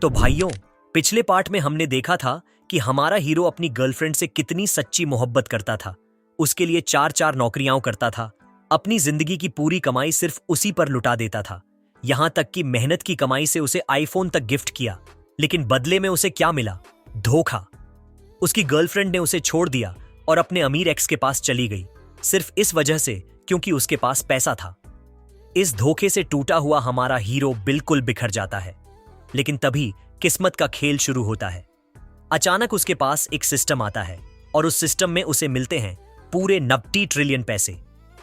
तो भाइयों, पिछले पार्ट में हमने देखा था कि हमारा हीरो अपनी गर्लफ्रेंड से कितनी सच्ची मोहब्बत करता था। उसके लिए चार चार नौकरियां करता था, अपनी जिंदगी की पूरी कमाई सिर्फ उसी पर लुटा देता था। यहां तक कि मेहनत की कमाई से उसे आईफोन तक गिफ्ट किया। लेकिन बदले में उसे क्या मिला? धोखा। उसकी गर्लफ्रेंड ने उसे छोड़ दिया और अपने अमीर एक्स के पास चली गई, सिर्फ इस वजह से क्योंकि उसके पास पैसा था। इस धोखे से टूटा हुआ हमारा हीरो बिल्कुल बिखर जाता है। लेकिन तभी किस्मत का खेल शुरू होता है। अचानक उसके पास एक सिस्टम आता है और उस सिस्टम में उसे मिलते हैं पूरे 90 ट्रिलियन पैसे।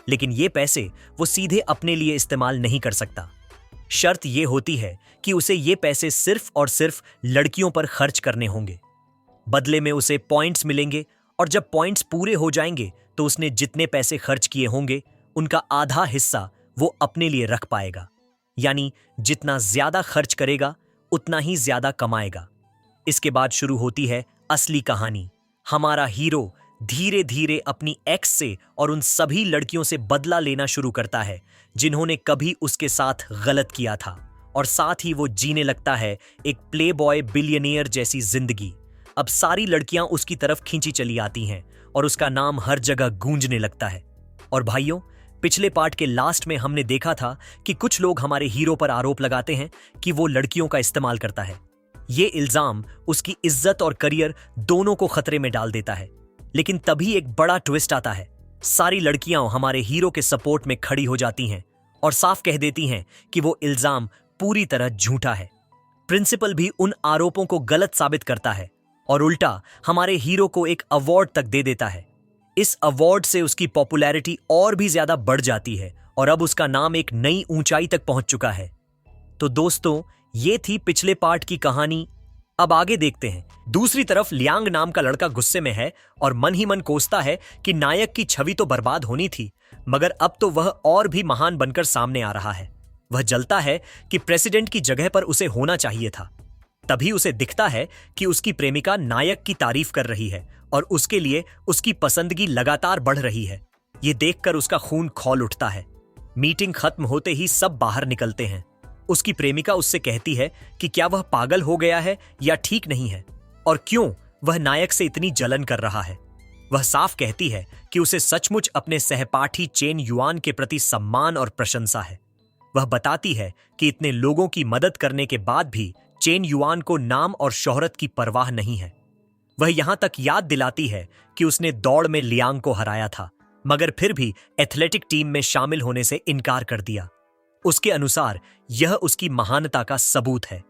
लेकिन ये पैसे वो सीधे अपने लिए इस्तेमाल नहीं कर सकता। शर्त ये होती है कि उसे ये पैसे सिर्फ और सिर्फ लड़कियों पर खर्च करने होंगे। बदले में उसे पॉइंट्स मिलेंगे और जब पॉइंट्स पूरे हो जाएंगे तो उसने जितने पैसे खर्च किए होंगे उनका आधा हिस्सा वो अपने लिए रख पाएगा। यानी जितना ज्यादा खर्च करेगा उतना ही ज्यादा कमाएगा। इसके बाद शुरू होती है असली कहानी। हमारा हीरो धीरे धीरे अपनी एक्स से और उन सभी लड़कियों से बदला लेना शुरू करता है जिन्होंने कभी उसके साथ गलत किया था, और साथ ही वो जीने लगता है एक प्लेबॉय बिलियनियर जैसी जिंदगी। अब सारी लड़कियां उसकी तरफ खींची चली आती हैं और उसका नाम हर जगह गूंजने लगता है। और भाइयों, पिछले पार्ट के लास्ट में हमने देखा था कि कुछ लोग हमारे हीरो पर आरोप लगाते हैं कि वो लड़कियों का इस्तेमाल करता है। ये इल्जाम उसकी इज्जत और करियर दोनों को खतरे में डाल देता है। लेकिन तभी एक बड़ा ट्विस्ट आता है। सारी लड़कियां हमारे हीरो के सपोर्ट में खड़ी हो जाती हैं और साफ कह देती हैं कि वो इल्जाम पूरी तरह झूठा है। प्रिंसिपल भी उन आरोपों को गलत साबित करता है और उल्टा हमारे हीरो को एक अवार्ड तक दे देता है। इस अवार्ड से उसकी पॉपुलैरिटी और भी ज्यादा बढ़ जाती है और अब उसका नाम एक नई ऊंचाई तक पहुंच चुका है। तो दोस्तों, ये थी पिछले पार्ट की कहानी। अब आगे देखते हैं। दूसरी तरफ लियांग नाम का लड़का गुस्से में है और मन ही मन कोसता है कि नायक की छवि तो बर्बाद होनी थी, मगर अब तो वह और भी महान बनकर सामने आ रहा है। वह जलता है कि प्रेसिडेंट की जगह पर उसे होना चाहिए था। तभी उसे दिखता है कि उसकी प्रेमिका नायक की तारीफ कर रही है और उसके लिए उसकी पसंदगी लगातार बढ़ रही है। ये देखकर उसका खून खौल उठता है। मीटिंग खत्म होते ही सब बाहर निकलते हैं। उसकी प्रेमिका उससे कहती है कि क्या वह पागल हो गया है या ठीक नहीं है, और क्यों वह नायक से इतनी जलन कर रहा है। वह साफ कहती है कि उसे सचमुच अपने सहपाठी चेन युआन के प्रति सम्मान और प्रशंसा है। वह बताती है कि इतने लोगों की मदद करने के बाद भी चेन युआन को नाम और शोहरत की परवाह नहीं है। वह यहां तक याद दिलाती है कि उसने दौड़ में लियांग को हराया था, मगर फिर भी एथलेटिक टीम में शामिल होने से इनकार कर दिया। उसके अनुसार यह उसकी महानता का सबूत है।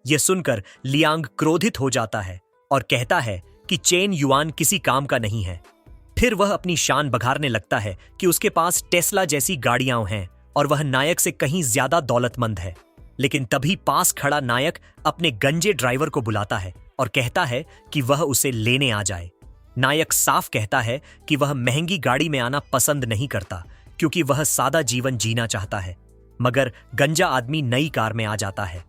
यह सुनकर लियांग क्रोधित हो जाता है और कहता है कि चेन युआन किसी काम का नहीं है। फिर वह अपनी शान बघारने लगता है कि उसके पास टेस्ला जैसी गाड़ियां हैं और वह नायक से कहीं ज्यादा दौलतमंद है। लेकिन तभी पास खड़ा नायक अपने गंजे ड्राइवर को बुलाता है और कहता है कि वह उसे लेने आ जाए। नायक साफ कहता है कि वह महंगी गाड़ी में आना पसंद नहीं करता क्योंकि वह सादा जीवन जीना चाहता है, मगर गंजा आदमी नई कार में आ जाता है।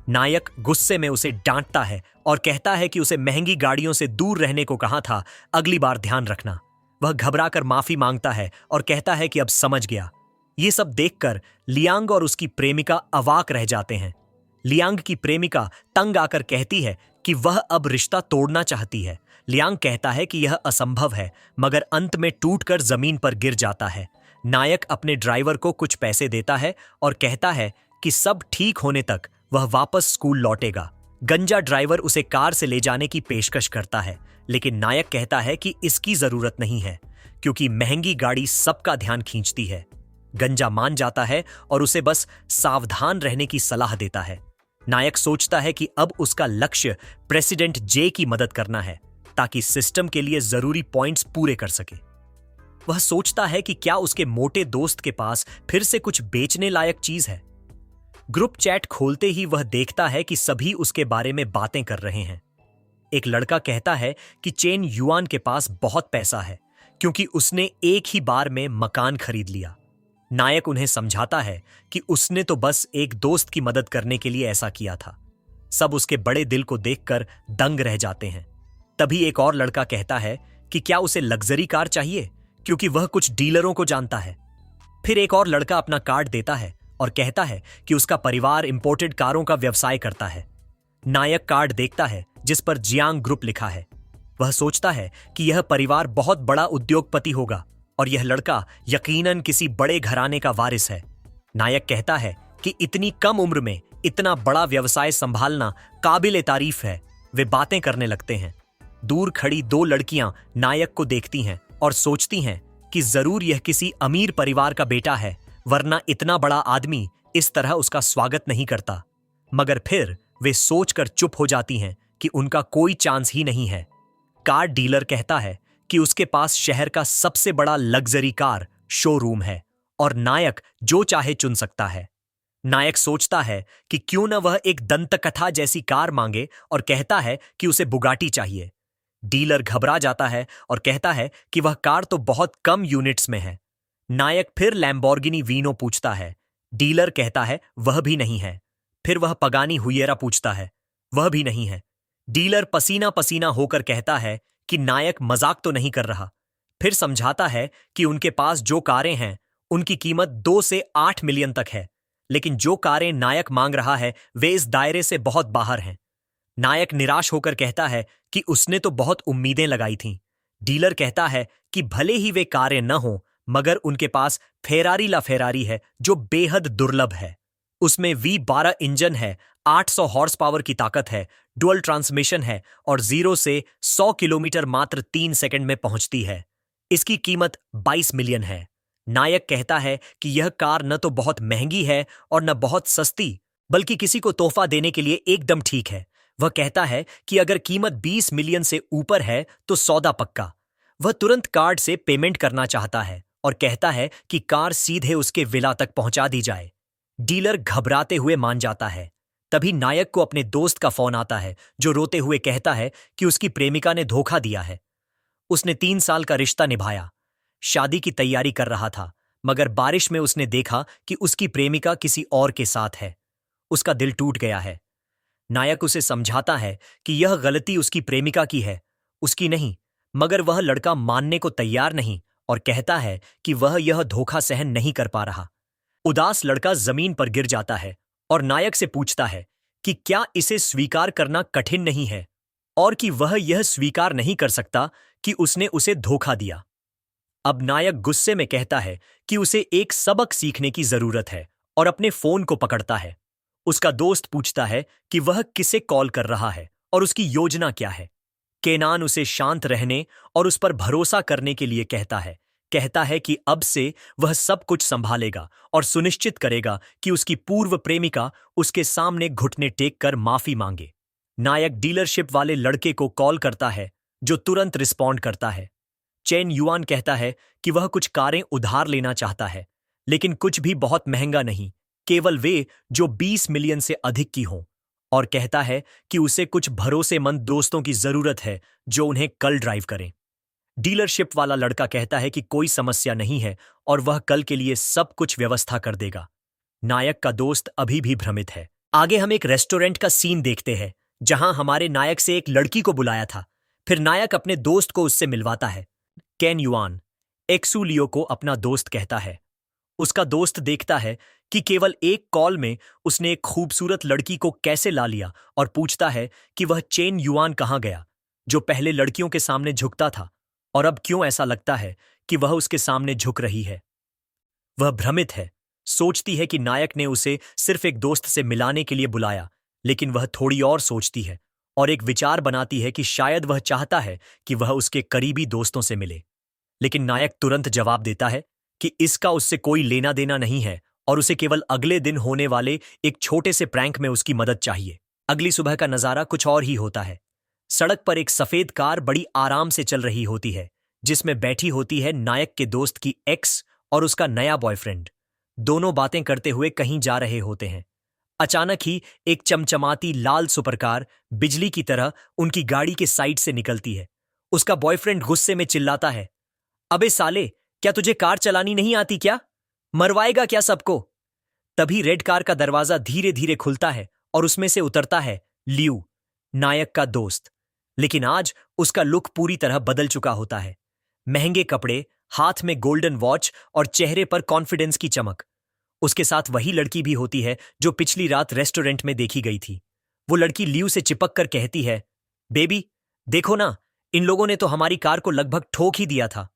नायक गुस्से में उसे डांटता है और कहता है कि उसे महंगी गाड़ियों से दूर रहने को कहा था, अगली बार ध्यान रखना। वह घबराकर माफी मांगता है और कहता है कि अब समझ गया। ये सब देखकर लियांग और उसकी प्रेमिका अवाक रह जाते हैं। लियांग की प्रेमिका तंग आकर कहती है कि वह अब रिश्ता तोड़ना चाहती है। लियांग कहता है कि यह असंभव है, मगर अंत में टूटकर जमीन पर गिर जाता है। नायक अपने ड्राइवर को कुछ पैसे देता है और कहता है कि सब ठीक होने तक वह वापस स्कूल लौटेगा। गंजा ड्राइवर उसे कार से ले जाने की पेशकश करता है, लेकिन नायक कहता है कि इसकी जरूरत नहीं है क्योंकि महंगी गाड़ी सबका ध्यान खींचती है। गंजा मान जाता है और उसे बस सावधान रहने की सलाह देता है। नायक सोचता है कि अब उसका लक्ष्य प्रेसिडेंट जे की मदद करना है ताकि सिस्टम के लिए जरूरी पॉइंट्स पूरे कर सके। वह सोचता है कि क्या उसके मोटे दोस्त के पास फिर से कुछ बेचने लायक चीज है। ग्रुप चैट खोलते ही वह देखता है कि सभी उसके बारे में बातें कर रहे हैं। एक लड़का कहता है कि चेन युआन के पास बहुत पैसा है क्योंकि उसने एक ही बार में मकान खरीद लिया। नायक उन्हें समझाता है कि उसने तो बस एक दोस्त की मदद करने के लिए ऐसा किया था। सब उसके बड़े दिल को देखकर दंग रह जाते हैं। तभी एक और लड़का कहता है कि क्या उसे लग्जरी कार चाहिए क्योंकि वह कुछ डीलरों को जानता है। फिर एक और लड़का अपना कार्ड देता है और कहता है कि उसका परिवार इंपोर्टेड कारों का व्यवसाय करता है। नायक कार्ड देखता है जिस पर जियांग ग्रुप लिखा है। वह सोचता है कि यह परिवार बहुत बड़ा उद्योगपति होगा और यह लड़का यकीनन किसी बड़े घराने का वारिस है। नायक कहता है कि इतनी कम उम्र में इतना बड़ा व्यवसाय संभालना काबिले तारीफ है। वे बातें करने लगते हैं। दूर खड़ी दो लड़कियां नायक को देखती हैं और सोचती हैं कि जरूर यह किसी अमीर परिवार का बेटा है, वरना इतना बड़ा आदमी इस तरह उसका स्वागत नहीं करता। मगर फिर वे सोचकर चुप हो जाती हैं कि उनका कोई चांस ही नहीं है। कार डीलर कहता है कि उसके पास शहर का सबसे बड़ा लग्जरी कार शोरूम है और नायक जो चाहे चुन सकता है। नायक सोचता है कि क्यों न वह एक दंतकथा जैसी कार मांगे और कहता है कि उसे बुगाटी चाहिए। डीलर घबरा जाता है और कहता है कि वह कार तो बहुत कम यूनिट्स में है। नायक फिर लैम्बोर्गिनी वीनो पूछता है। डीलर कहता है वह भी नहीं है। फिर वह पगानी हुयेरा पूछता है, वह भी नहीं है। डीलर पसीना पसीना होकर कहता है कि नायक मजाक तो नहीं कर रहा। फिर समझाता है कि उनके पास जो कारें हैं उनकी कीमत 2 से 8 मिलियन तक है, लेकिन जो कारें नायक मांग रहा है वे इस दायरे से बहुत बाहर हैं। नायक निराश होकर कहता है कि उसने तो बहुत उम्मीदें लगाई थीं। डीलर कहता है कि भले ही वे कारें न हों, मगर उनके पास फेरारी ला फेरारी है जो बेहद दुर्लभ है। उसमें V12 इंजन है, 800 हॉर्स पावर की ताकत है, डुअल ट्रांसमिशन है और 0 से 100 किलोमीटर मात्र 3 सेकंड में पहुंचती है। इसकी कीमत 22 मिलियन है। नायक कहता है कि यह कार न तो बहुत महंगी है और न बहुत सस्ती, बल्कि किसी को तोहफा देने के लिए एकदम ठीक है। वह कहता है कि अगर कीमत 20 मिलियन से ऊपर है तो सौदा पक्का। वह तुरंत कार्ड से पेमेंट करना चाहता है और कहता है कि कार सीधे उसके विला तक पहुंचा दी जाए। डीलर घबराते हुए मान जाता है। तभी नायक को अपने दोस्त का फोन आता है जो रोते हुए कहता है कि उसकी प्रेमिका ने धोखा दिया है। उसने 3 साल का रिश्ता निभाया, शादी की तैयारी कर रहा था, मगर बारिश में उसने देखा कि उसकी प्रेमिका किसी और के साथ है। उसका दिल टूट गया है। नायक उसे समझाता है कि यह गलती उसकी प्रेमिका की है, उसकी नहीं, मगर वह लड़का मानने को तैयार नहीं और कहता है कि वह यह धोखा सहन नहीं कर पा रहा। उदास लड़का जमीन पर गिर जाता है और नायक से पूछता है कि क्या इसे स्वीकार करना कठिन नहीं है और कि वह यह स्वीकार नहीं कर सकता कि उसने उसे धोखा दिया। अब नायक गुस्से में कहता है कि उसे एक सबक सीखने की जरूरत है और अपने फोन को पकड़ता है। उसका दोस्त पूछता है कि वह किसे कॉल कर रहा है और उसकी योजना क्या है। केनान उसे शांत रहने और उस पर भरोसा करने के लिए कहता है कि अब से वह सब कुछ संभालेगा और सुनिश्चित करेगा कि उसकी पूर्व प्रेमिका उसके सामने घुटने टेक कर माफी मांगे। नायक डीलरशिप वाले लड़के को कॉल करता है जो तुरंत रिस्पॉन्ड करता है। चेन युआन कहता है कि वह कुछ कारें उधार लेना चाहता है, लेकिन कुछ भी बहुत महंगा नहीं, केवल वे जो 20 मिलियन से अधिक की हों, और कहता है कि उसे कुछ भरोसेमंद दोस्तों की जरूरत है जो उन्हें कल ड्राइव करें। डीलरशिप वाला लड़का कहता है कि कोई समस्या नहीं है और वह कल के लिए सब कुछ व्यवस्था कर देगा। नायक का दोस्त अभी भी भ्रमित है। आगे हम एक रेस्टोरेंट का सीन देखते हैं जहां हमारे नायक से एक लड़की को बुलाया था। फिर नायक अपने दोस्त को उससे मिलवाता है। केन युआन एक्सुलियो को अपना दोस्त कहता है। उसका दोस्त देखता है कि केवल एक कॉल में उसने एक खूबसूरत लड़की को कैसे ला लिया और पूछता है कि वह चेन युआन कहाँ गया, जो पहले लड़कियों के सामने झुकता था और अब क्यों ऐसा लगता है कि वह उसके सामने झुक रही है। वह भ्रमित है, सोचती है कि नायक ने उसे सिर्फ एक दोस्त से मिलाने के लिए बुलाया, लेकिन वह थोड़ी और सोचती है और एक विचार बनाती है कि शायद वह चाहता है कि वह उसके करीबी दोस्तों से मिले। लेकिन नायक तुरंत जवाब देता है कि इसका उससे कोई लेना देना नहीं है और उसे केवल अगले दिन होने वाले एक छोटे से प्रैंक में उसकी मदद चाहिए। अगली सुबह का नजारा कुछ और ही होता है। सड़क पर एक सफेद कार बड़ी आराम से चल रही होती है, जिसमें बैठी होती है नायक के दोस्त की एक्स और उसका नया बॉयफ्रेंड। दोनों बातें करते हुए कहीं जा रहे होते हैं। अचानक ही एक चमचमाती लाल सुपरकार बिजली की तरह उनकी गाड़ी के साइड से निकलती है। उसका बॉयफ्रेंड गुस्से में चिल्लाता है, अबे साले, क्या तुझे कार चलानी नहीं आती क्या? मरवाएगा क्या सबको? तभी रेड कार का दरवाजा धीरे धीरे खुलता है और उसमें से उतरता है लियू, नायक का दोस्त। लेकिन आज उसका लुक पूरी तरह बदल चुका होता है। महंगे कपड़े, हाथ में गोल्डन वॉच और चेहरे पर कॉन्फिडेंस की चमक। उसके साथ वही लड़की भी होती है जो पिछली रात रेस्टोरेंट में देखी गई थी। वो लड़की लियू से चिपक कर कहती है, बेबी देखो ना, इन लोगों ने तो हमारी कार को लगभग ठोक ही दिया था।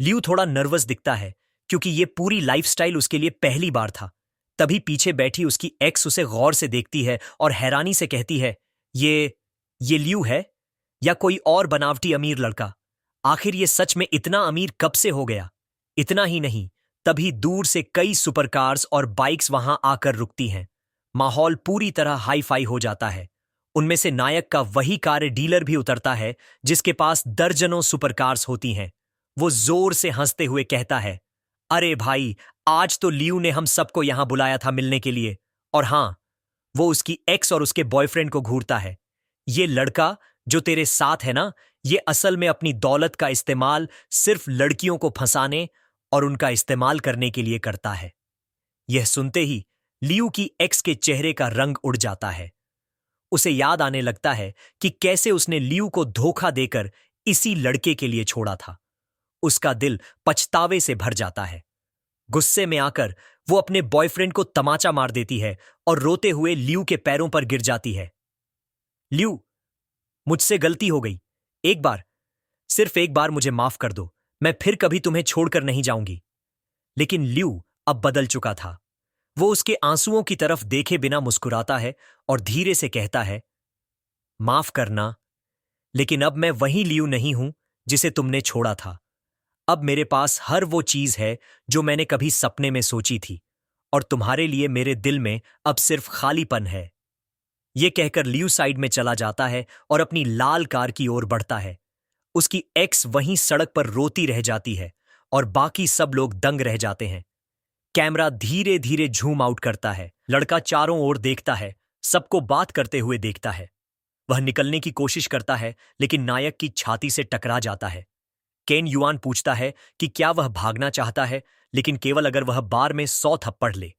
लियू थोड़ा नर्वस दिखता है क्योंकि ये पूरी लाइफस्टाइल उसके लिए पहली बार था। तभी पीछे बैठी उसकी एक्स उसे गौर से देखती है और हैरानी से कहती है, ये लियू है या कोई और बनावटी अमीर लड़का? आखिर ये सच में इतना अमीर कब से हो गया? इतना ही नहीं, तभी दूर से कई सुपरकार्स और बाइक्स वहां आकर रुकती हैं। माहौल पूरी तरह हाई फाई हो जाता है। उनमें से नायक का वही कार डीलर भी उतरता है जिसके पास दर्जनों सुपरकार्स होती हैं। वो जोर से हंसते हुए कहता है, अरे भाई, आज तो लियू ने हम सबको यहां बुलाया था मिलने के लिए। और हां, वो उसकी एक्स और उसके बॉयफ्रेंड को घूरता है। ये लड़का जो तेरे साथ है ना, ये असल में अपनी दौलत का इस्तेमाल सिर्फ लड़कियों को फंसाने और उनका इस्तेमाल करने के लिए करता है। यह सुनते ही लियू की एक्स के चेहरे का रंग उड़ जाता है। उसे याद आने लगता है कि कैसे उसने लियू को धोखा देकर इसी लड़के के लिए छोड़ा था। उसका दिल पछतावे से भर जाता है। गुस्से में आकर वो अपने बॉयफ्रेंड को तमाचा मार देती है और रोते हुए लियू के पैरों पर गिर जाती है। लियू, मुझसे गलती हो गई। एक बार, सिर्फ एक बार मुझे माफ कर दो। मैं फिर कभी तुम्हें छोड़कर नहीं जाऊंगी। लेकिन लियू अब बदल चुका था। वो उसके आंसुओं की तरफ देखे बिना मुस्कुराता है और धीरे से कहता है, माफ करना, लेकिन अब मैं वही लियू नहीं हूं जिसे तुमने छोड़ा था। अब मेरे पास हर वो चीज है जो मैंने कभी सपने में सोची थी, और तुम्हारे लिए मेरे दिल में अब सिर्फ खालीपन है। ये कहकर लियू साइड में चला जाता है और अपनी लाल कार की ओर बढ़ता है। उसकी एक्स वहीं सड़क पर रोती रह जाती है और बाकी सब लोग दंग रह जाते हैं। कैमरा धीरे धीरे झूम आउट करता है। लड़का चारों ओर देखता है, सबको बात करते हुए देखता है। वह निकलने की कोशिश करता है लेकिन नायक की छाती से टकरा जाता है। केन युआन पूछता है कि क्या वह भागना चाहता है, लेकिन केवल अगर वह बार में 100 थप्पड़ ले।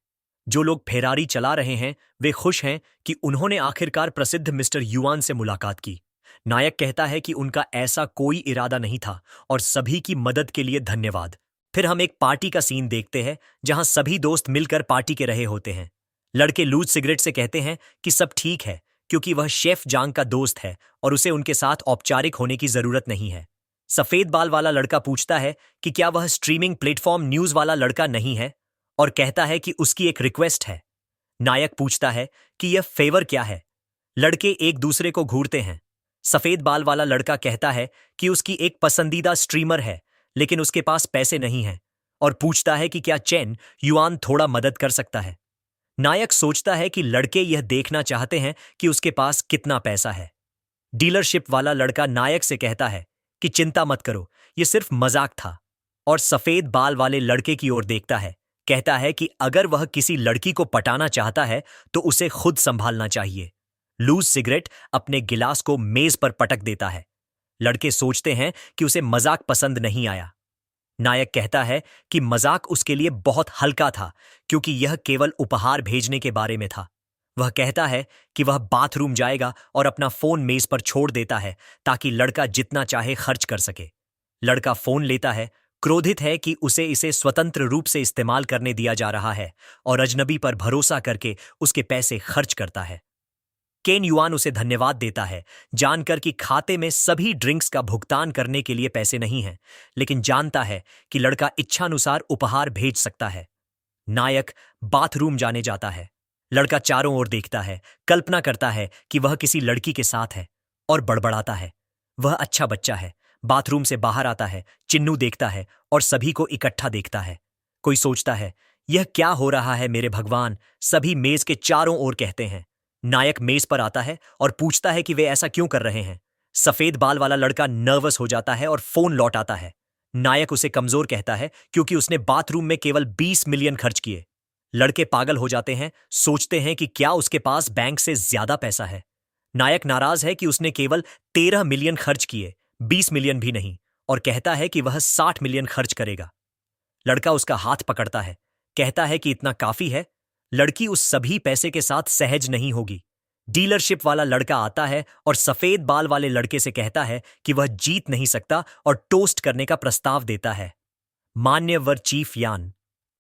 जो लोग फेरारी चला रहे हैं वे खुश हैं कि उन्होंने आखिरकार प्रसिद्ध मिस्टर युआन से मुलाकात की। नायक कहता है कि उनका ऐसा कोई इरादा नहीं था और सभी की मदद के लिए धन्यवाद। फिर हम एक पार्टी का सीन देखते हैं जहां सभी दोस्त मिलकर पार्टी के रहे होते हैं। लड़के लूज सिगरेट से कहते हैं कि सब ठीक है क्योंकि वह शेफ जांग का दोस्त है और उसे उनके साथ औपचारिक होने की जरूरत नहीं है। सफेद बाल वाला लड़का पूछता है कि क्या वह स्ट्रीमिंग प्लेटफॉर्म न्यूज वाला लड़का नहीं है, और कहता है कि उसकी एक रिक्वेस्ट है। नायक पूछता है कि यह फेवर क्या है। लड़के एक दूसरे को घूरते हैं। सफेद बाल वाला लड़का कहता है कि उसकी एक पसंदीदा स्ट्रीमर है लेकिन उसके पास पैसे नहीं हैं, और पूछता है कि क्या चेन युआन थोड़ा मदद कर सकता है। नायक सोचता है कि लड़के यह देखना चाहते हैं कि उसके पास कितना पैसा है। डीलरशिप वाला लड़का नायक से कहता है कि चिंता मत करो, यह सिर्फ मजाक था, और सफेद बाल वाले लड़के की ओर देखता है। कहता है कि अगर वह किसी लड़की को पटाना चाहता है तो उसे खुद संभालना चाहिए। लूज सिगरेट अपने गिलास को मेज पर पटक देता है। लड़के सोचते हैं कि उसे मजाक पसंद नहीं आया। नायक कहता है कि मजाक उसके लिए बहुत हल्का था क्योंकि यह केवल उपहार भेजने के बारे में था। वह कहता है कि वह बाथरूम जाएगा और अपना फोन मेज पर छोड़ देता है ताकि लड़का जितना चाहे खर्च कर सके। लड़का फोन लेता है, क्रोधित है कि उसे इसे स्वतंत्र रूप से इस्तेमाल करने दिया जा रहा है, और अजनबी पर भरोसा करके उसके पैसे खर्च करता है। केन युआन उसे धन्यवाद देता है, जानकर कि खाते में सभी ड्रिंक्स का भुगतान करने के लिए पैसे नहीं हैं, लेकिन जानता है कि लड़का इच्छानुसार उपहार भेज सकता है। नायक बाथरूम जाने जाता है। लड़का चारों ओर देखता है, कल्पना करता है कि वह किसी लड़की के साथ है, और बड़बड़ाता है, वह अच्छा बच्चा है। बाथरूम से बाहर आता है, चिन्नू देखता है और सभी को इकट्ठा देखता है। कोई सोचता है, यह क्या हो रहा है मेरे भगवान। सभी मेज के चारों ओर कहते हैं। नायक मेज पर आता है और पूछता है कि वे ऐसा क्यों कर रहे हैं। सफेद बाल वाला लड़का नर्वस हो जाता है और फोन लौटाता है। नायक उसे कमजोर कहता है क्योंकि उसने बाथरूम में केवल 20 मिलियन खर्च किए। लड़के पागल हो जाते हैं, सोचते हैं कि क्या उसके पास बैंक से ज्यादा पैसा है। नायक नाराज है कि उसने केवल 13 मिलियन खर्च किए, 20 मिलियन भी नहीं, और कहता है कि वह 60 मिलियन खर्च करेगा। लड़का उसका हाथ पकड़ता है, कहता है कि इतना काफी है। लड़की उस सभी पैसे के साथ सहज नहीं होगी। डीलरशिप वाला लड़का आता है और सफेद बाल वाले लड़के से कहता है कि वह जीत नहीं सकता और टोस्ट करने का प्रस्ताव देता है। मान्यवर चीफ यान,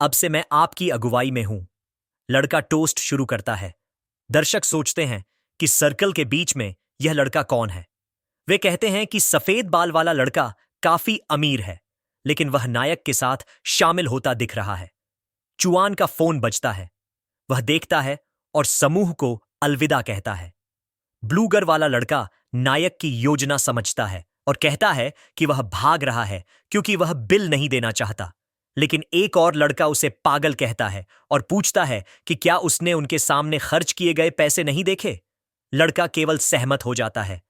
अब से मैं आपकी अगुवाई में हूं। लड़का टोस्ट शुरू करता है। दर्शक सोचते हैं कि सर्कल के बीच में यह लड़का कौन है। वे कहते हैं कि सफेद बाल वाला लड़का काफी अमीर है, लेकिन वह नायक के साथ शामिल होता दिख रहा है। चुआन का फोन बजता है। वह देखता है और समूह को अलविदा कहता है। ब्लूगर वाला लड़का नायक की योजना समझता है और कहता है कि वह भाग रहा है क्योंकि वह बिल नहीं देना चाहता। लेकिन एक और लड़का उसे पागल कहता है और पूछता है कि क्या उसने उनके सामने खर्च किए गए पैसे नहीं देखे। लड़का केवल सहमत हो जाता है।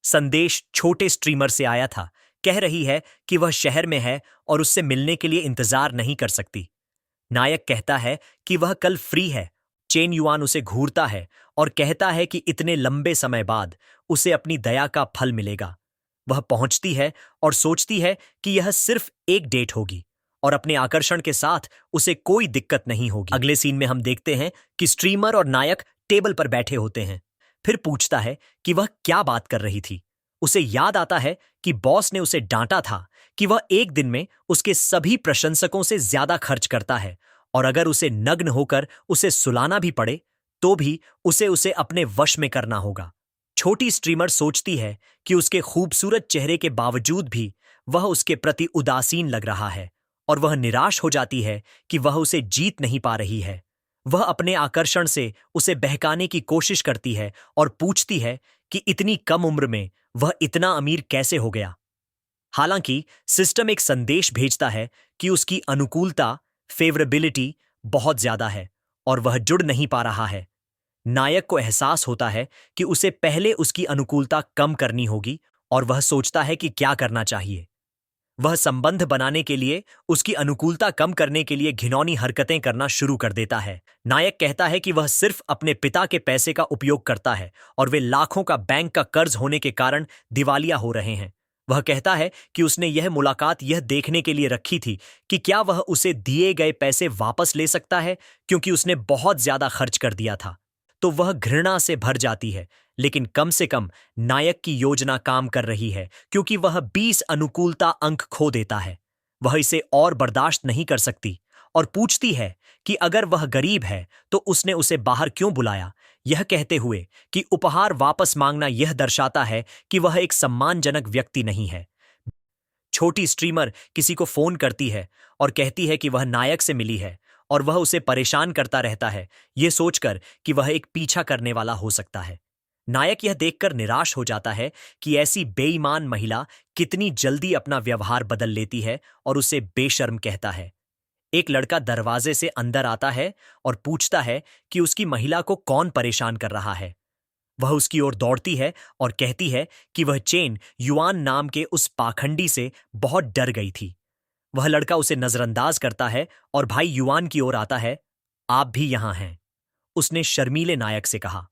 संदेश छोटे स्ट्रीमर से आया था। कह रही है कि वह शहर में है और उससे मिलने के लिए इंतजार नहीं कर सकती। नायक कहता है कि वह कल फ्री है। चेन युआन उसे घूरता है और कहता है कि इतने लंबे समय बाद उसे अपनी दया का फल मिलेगा। वह पहुंचती है और सोचती है कि यह सिर्फ एक डेट होगी और अपने आकर्षण के साथ उसे कोई दिक्कत नहीं होगी। अगले सीन में हम देखते हैं कि स्ट्रीमर और नायक टेबल पर बैठे होते हैं। फिर पूछता है कि वह क्या बात कर रही थी। उसे याद आता है कि बॉस ने उसे डांटा था कि वह एक दिन में उसके सभी प्रशंसकों से ज्यादा खर्च करता है और अगर उसे नग्न होकर उसे सुलाना भी पड़े तो भी उसे अपने वश में करना होगा। छोटी स्ट्रीमर सोचती है कि उसके खूबसूरत चेहरे के बावजूद भी वह उसके प्रति उदासीन लग रहा है और वह निराश हो जाती है कि वह उसे जीत नहीं पा रही है। वह अपने आकर्षण से उसे बहकाने की कोशिश करती है और पूछती है कि इतनी कम उम्र में वह इतना अमीर कैसे हो गया। हालांकि सिस्टम एक संदेश भेजता है कि उसकी अनुकूलता फेवरेबिलिटी बहुत ज्यादा है और वह जुड़ नहीं पा रहा है। नायक को एहसास होता है कि उसे पहले उसकी अनुकूलता कम करनी होगी और वह सोचता है कि क्या करना चाहिए। वह संबंध बनाने के लिए उसकी अनुकूलता कम करने के लिए घिनौनी हरकतें करना शुरू कर देता है। नायक कहता है कि वह सिर्फ अपने पिता के पैसे का उपयोग करता है और वे लाखों का बैंक का कर्ज होने के कारण दिवालिया हो रहे हैं। वह कहता है कि उसने यह मुलाकात यह देखने के लिए रखी थी कि क्या वह उसे दिए गए पैसे वापस ले सकता है, क्योंकि उसने बहुत ज्यादा खर्च कर दिया था। तो वह घृणा से भर जाती है, लेकिन कम से कम नायक की योजना काम कर रही है क्योंकि वह 20 अनुकूलता अंक खो देता है। वह इसे और बर्दाश्त नहीं कर सकती और पूछती है कि अगर वह गरीब है तो उसने उसे बाहर क्यों बुलाया, यह कहते हुए कि उपहार वापस मांगना यह दर्शाता है कि वह एक सम्मानजनक व्यक्ति नहीं है। छोटी स्ट्रीमर किसी को फोन करती है और कहती है कि वह नायक से मिली है और वह उसे परेशान करता रहता है, यह सोचकर कि वह एक पीछा करने वाला हो सकता है। नायक यह देखकर निराश हो जाता है कि ऐसी बेईमान महिला कितनी जल्दी अपना व्यवहार बदल लेती है और उसे बेशर्म कहता है। एक लड़का दरवाजे से अंदर आता है और पूछता है कि उसकी महिला को कौन परेशान कर रहा है। वह उसकी ओर दौड़ती है और कहती है कि वह चेन युआन नाम के उस पाखंडी से बहुत डर गई थी। वह लड़का उसे नजरअंदाज करता है और भाई युआन की ओर आता है। आप भी यहां हैं, उसने शर्मीले नायक से कहा।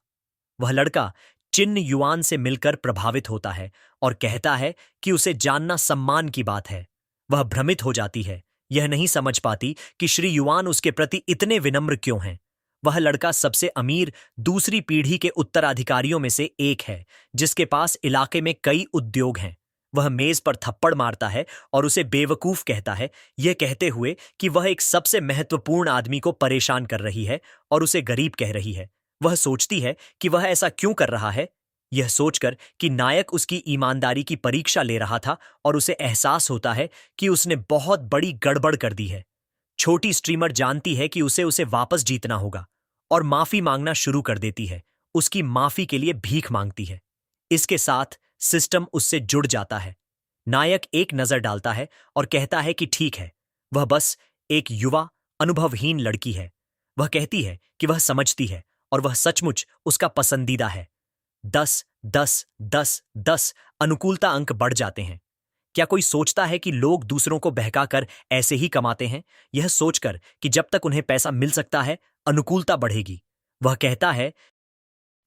वह लड़का चिन्ह युआन से मिलकर प्रभावित होता है और कहता है कि उसे जानना सम्मान की बात है। वह भ्रमित हो जाती है, यह नहीं समझ पाती कि श्री युआन उसके प्रति इतने विनम्र क्यों हैं। वह लड़का सबसे अमीर दूसरी पीढ़ी के उत्तराधिकारियों में से एक है, जिसके पास इलाके में कई उद्योग हैं। वह मेज पर थप्पड़ मारता है और उसे बेवकूफ कहता है, यह कहते हुए कि वह एक सबसे महत्वपूर्ण आदमी को परेशान कर रही है और उसे गरीब कह रही है। वह सोचती है कि वह ऐसा क्यों कर रहा है, यह सोचकर कि नायक उसकी ईमानदारी की परीक्षा ले रहा था और उसे एहसास होता है कि उसने बहुत बड़ी गड़बड़ कर दी है। छोटी स्ट्रीमर जानती है कि उसे वापस जीतना होगा और माफी मांगना शुरू कर देती है। उसकी माफी के लिए भीख मांगती है। इसके साथ सिस्टम उससे जुड़ जाता है। नायक एक नजर डालता है और कहता है कि ठीक है, वह बस एक युवा अनुभवहीन लड़की है। वह कहती है कि वह समझती है और वह सचमुच उसका पसंदीदा है। 10, 10, 10, 10 अनुकूलता अंक बढ़ जाते हैं। क्या कोई सोचता है कि लोग दूसरों को बहकाकर ऐसे ही कमाते हैं, यह सोचकर कि जब तक उन्हें पैसा मिल सकता है अनुकूलता बढ़ेगी। वह कहता है।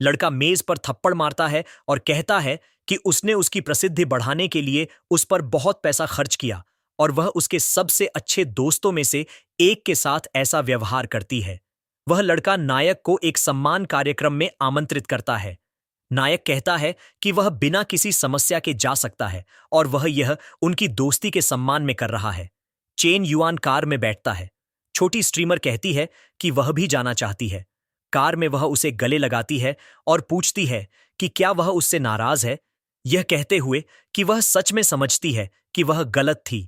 लड़का मेज पर थप्पड़ मारता है और कहता है कि उसने उसकी प्रसिद्धि बढ़ाने के लिए उस पर बहुत पैसा खर्च किया और वह उसके सबसे अच्छे दोस्तों में से एक के साथ ऐसा व्यवहार करती है। वह लड़का नायक को एक सम्मान कार्यक्रम में आमंत्रित करता है। नायक कहता है कि वह बिना किसी समस्या के जा सकता है और वह यह उनकी दोस्ती के सम्मान में कर रहा है। चेन युआन कार में बैठता है। छोटी स्ट्रीमर कहती है कि वह भी जाना चाहती है। कार में वह उसे गले लगाती है और पूछती है कि क्या वह उससे नाराज है, यह कहते हुए कि वह सच में समझती है कि वह गलत थी।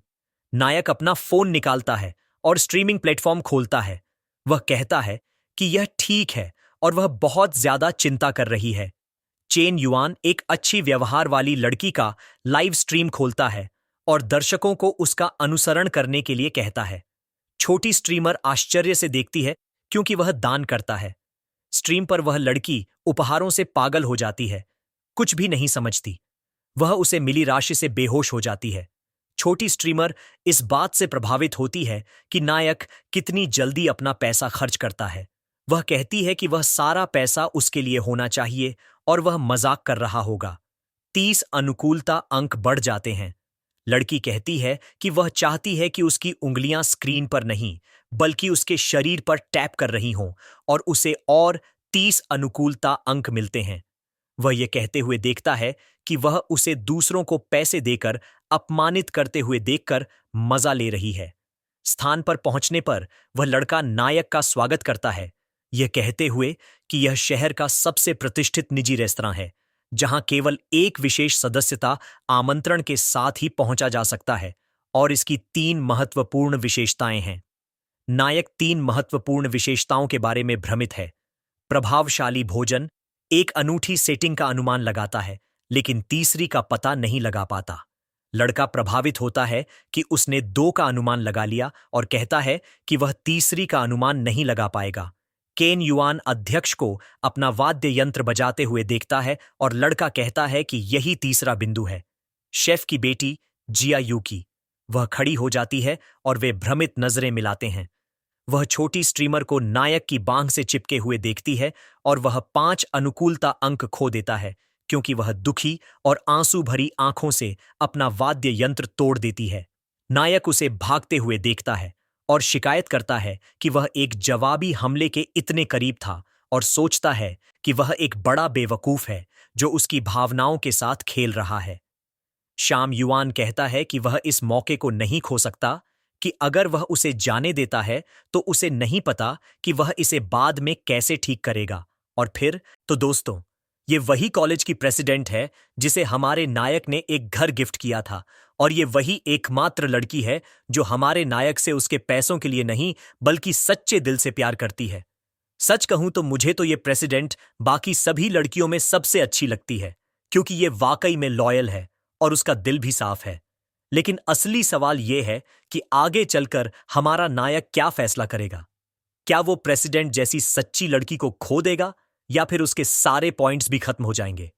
नायक अपना फोन निकालता है और स्ट्रीमिंग प्लेटफॉर्म खोलता है। वह कहता है कि यह ठीक है और वह बहुत ज्यादा चिंता कर रही है। चेन युआन एक अच्छी व्यवहार वाली लड़की का लाइव स्ट्रीम खोलता है और दर्शकों को उसका अनुसरण करने के लिए कहता है। छोटी स्ट्रीमर आश्चर्य से देखती है क्योंकि वह दान करता है। स्ट्रीम पर वह लड़की उपहारों से पागल हो जाती है, कुछ भी नहीं समझती। वह उसे मिली राशि से बेहोश हो जाती है। छोटी स्ट्रीमर इस बात से प्रभावित होती है कि नायक कितनी जल्दी अपना पैसा खर्च करता है। वह कहती है कि वह सारा पैसा उसके लिए होना चाहिए और वह मजाक कर रहा होगा। 30 अनुकूलता अंक बढ़ जाते हैं। लड़की कहती है कि वह चाहती है कि उसकी उंगलियां स्क्रीन पर नहीं बल्कि उसके शरीर पर टैप कर रही हों और उसे और 30 अनुकूलता अंक मिलते हैं। वह यह कहते हुए देखता है कि वह उसे दूसरों को पैसे देकर अपमानित करते हुए देखकर मजा ले रही है। स्थान पर पहुंचने पर वह लड़का नायक का स्वागत करता है, यह कहते हुए कि यह शहर का सबसे प्रतिष्ठित निजी रेस्तरां है जहां केवल एक विशेष सदस्यता आमंत्रण के साथ ही पहुंचा जा सकता है और इसकी 3 महत्वपूर्ण विशेषताएं हैं। नायक 3 महत्वपूर्ण विशेषताओं के बारे में भ्रमित है। प्रभावशाली भोजन, एक अनूठी सेटिंग का अनुमान लगाता है लेकिन तीसरी का पता नहीं लगा पाता। लड़का प्रभावित होता है कि उसने 2 का अनुमान लगा लिया और कहता है कि वह तीसरी का अनुमान नहीं लगा पाएगा। केन युआन अध्यक्ष को अपना वाद्य यंत्र बजाते हुए देखता है और लड़का कहता है कि यही तीसरा बिंदु है। शेफ की बेटी जिया यूकी, वह खड़ी हो जाती है और वे भ्रमित नजरें मिलाते हैं। वह छोटी स्ट्रीमर को नायक की बांह से चिपके हुए देखती है और वह 5 अनुकूलता अंक खो देता है क्योंकि वह दुखी और आंसू भरी आंखों से अपना वाद्य यंत्र तोड़ देती है। नायक उसे भागते हुए देखता है और शिकायत करता है कि वह एक जवाबी हमले के इतने करीब था और सोचता है कि वह एक बड़ा बेवकूफ है जो उसकी भावनाओं के साथ खेल रहा है। शाम युआन कहता है कि वह इस मौके को नहीं खो सकता, कि अगर वह उसे जाने देता है तो उसे नहीं पता कि वह इसे बाद में कैसे ठीक करेगा। और फिर तो दोस्तों, ये वही कॉलेज की प्रेसिडेंट है जिसे हमारे नायक ने एक घर गिफ्ट किया था और ये वही एकमात्र लड़की है जो हमारे नायक से उसके पैसों के लिए नहीं बल्कि सच्चे दिल से प्यार करती है। सच कहूं तो मुझे तो ये प्रेसिडेंट बाकी सभी लड़कियों में सबसे अच्छी लगती है क्योंकि ये वाकई में लॉयल है और उसका दिल भी साफ है। लेकिन असली सवाल ये है कि आगे चलकर हमारा नायक क्या फैसला करेगा। क्या वो प्रेसिडेंट जैसी सच्ची लड़की को खो देगा या फिर उसके सारे पॉइंट्स भी खत्म हो जाएंगे।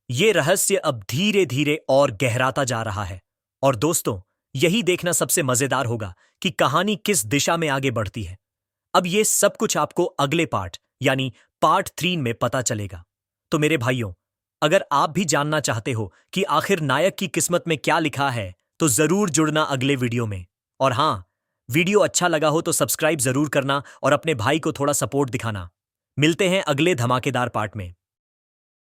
ये रहस्य अब धीरे धीरे और गहराता जा रहा है और दोस्तों, यही देखना सबसे मजेदार होगा कि कहानी किस दिशा में आगे बढ़ती है। अब ये सब कुछ आपको अगले पार्ट यानी पार्ट 3 में पता चलेगा। तो मेरे भाइयों, अगर आप भी जानना चाहते हो कि आखिर नायक की किस्मत में क्या लिखा है तो जरूर जुड़ना अगले वीडियो में। और हाँ, वीडियो अच्छा लगा हो तो सब्सक्राइब जरूर करना और अपने भाई को थोड़ा सपोर्ट दिखाना। मिलते हैं अगले धमाकेदार पार्ट में।